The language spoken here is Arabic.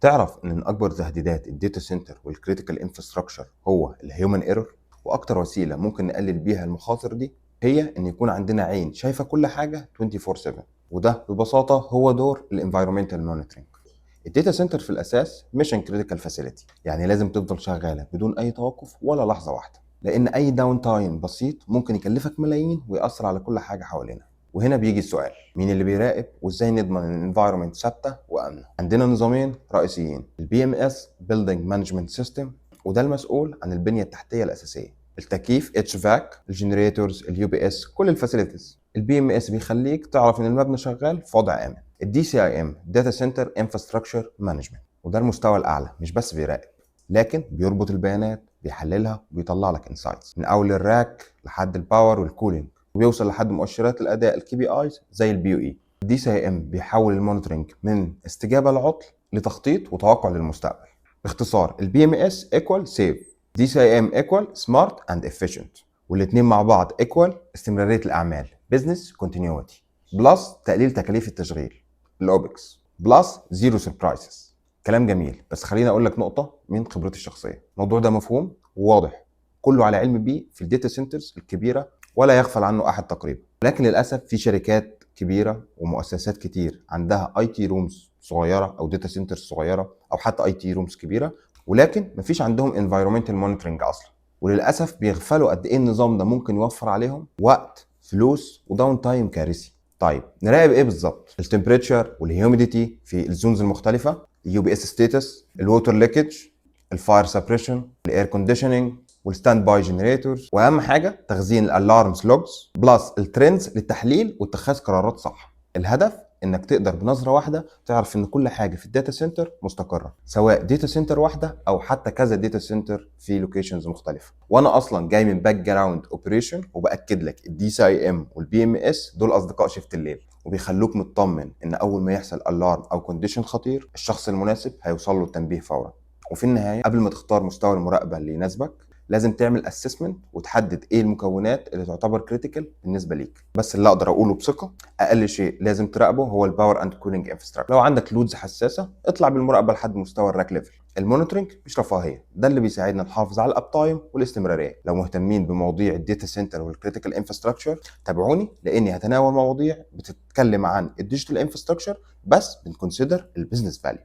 تعرف ان من اكبر تهديدات الداتا سنتر والكريتيكال انفراستراكشر هو الهيومن ايرور، واكتر وسيله ممكن نقلل بيها المخاطر دي هي ان يكون عندنا عين شايفه كل حاجه 24/7. وده ببساطه هو دور الانفايرمنتال مونيتورنج. الداتا سنتر في الاساس ميشن كريتيكال فاسيلتي، يعني لازم تفضل شغاله بدون اي توقف ولا لحظه واحده، لان اي داون تايم بسيط ممكن يكلفك ملايين ويأثر على كل حاجه حوالينا. وهنا بيجي السؤال، مين اللي بيراقب وازاي نضمن ان الانفايرمنت ثابته وامنه؟ عندنا نظامين رئيسيين، البي ام اس بيلدينج مانجمنت سيستم، وده المسؤول عن البنيه التحتيه الاساسيه، التكييف اتش فاك، الجنريتورز، اليو بي اس، كل الفاسيلتيز. البي ام اس بيخليك تعرف ان المبنى شغال في وضع امن. الدي سي اي ام داتا سنتر انفراستراكشر مانجمنت، وده المستوى الاعلى، مش بس بيراقب لكن بيربط البيانات، بيحللها وبيطلع لك انسايتس من اول الراك لحد الباور والكولينج، وبيوصل لحد مؤشرات الاداء الكي بي ايز زي البي او اي. الدي سي اي ام بيحول المونيتورنج من استجابه لعطل لتخطيط وتوقع للمستقبل. باختصار، البي ام اس ايكوال سيف، دي سي اي ام ايكوال سمارت اند افيشنت، والاثنين مع بعض ايكوال استمراريه الاعمال، بزنس كونتينيوتي، بلس تقليل تكاليف التشغيل، الاوبكس، بلس زيرو سربرايزز. كلام جميل، بس خليني اقول لك نقطه من خبرتي الشخصيه. الموضوع ده مفهوم وواضح، كله على علم بيه في الداتا سنترز الكبيره، ولا يغفل عنه احد تقريبا. لكن للاسف في شركات كبيره ومؤسسات كتير عندها اي تي رومز صغيره او داتا سنترز صغيره او حتى اي تي رومز كبيره، ولكن مفيش عندهم انفايرمنتال مونيتورنج اصلا. وللاسف بيغفلوا قد ايه النظام ده ممكن يوفر عليهم وقت، فلوس، وداون تايم كارثي. طيب نراقب ايه بالظبط؟ التمبريتشر والهيوميديتي في الزونز المختلفه، اليو بي اس ستاتس، الووتر ليكج، الفاير سبريشن، الاير كونديشننج، والستاند باي جنريتورز، واهم حاجه تخزين الالارمز لوجز، بلس الترندز للتحليل واتخاذ قرارات صح. الهدف انك تقدر بنظره واحده تعرف ان كل حاجه في الداتا سنتر مستقره، سواء داتا سنتر واحده او حتى كذا داتا سنتر في لوكيشنز مختلفه. وانا اصلا جاي من باك جراوند اوبريشن، وباكد لك الدي سي اي ام والبي ام اس دول اصدقاء شيفت الليل، وبيخلوك مطمن ان اول ما يحصل الارم او كونديشن خطير الشخص المناسب هيوصل له التنبيه فورا. وفي النهايه، قبل ما تختار مستوى المراقبه اللي يناسبك، لازم تعمل اسسمنت وتحدد ايه المكونات اللي تعتبر كريتيكال بالنسبه ليك. بس اللي اقدر اقوله بثقه، اقل شيء لازم تراقبه هو الباور اند كولينج انفراستراكشر. لو عندك لودز حساسه اطلع بالمراقبه لحد مستوى الراك ليفل. المونيتورنج مش رفاهيه، ده اللي بيساعدنا نحافظ على الاب تايم والاستمراريه. لو مهتمين بمواضيع الداتا سنتر والكريتيكال انفراستراكشر تابعوني، لاني هتناول مواضيع بتتكلم عن الديجيتال انفراستراكشر بس بنكونسيدر البيزنس فاليو.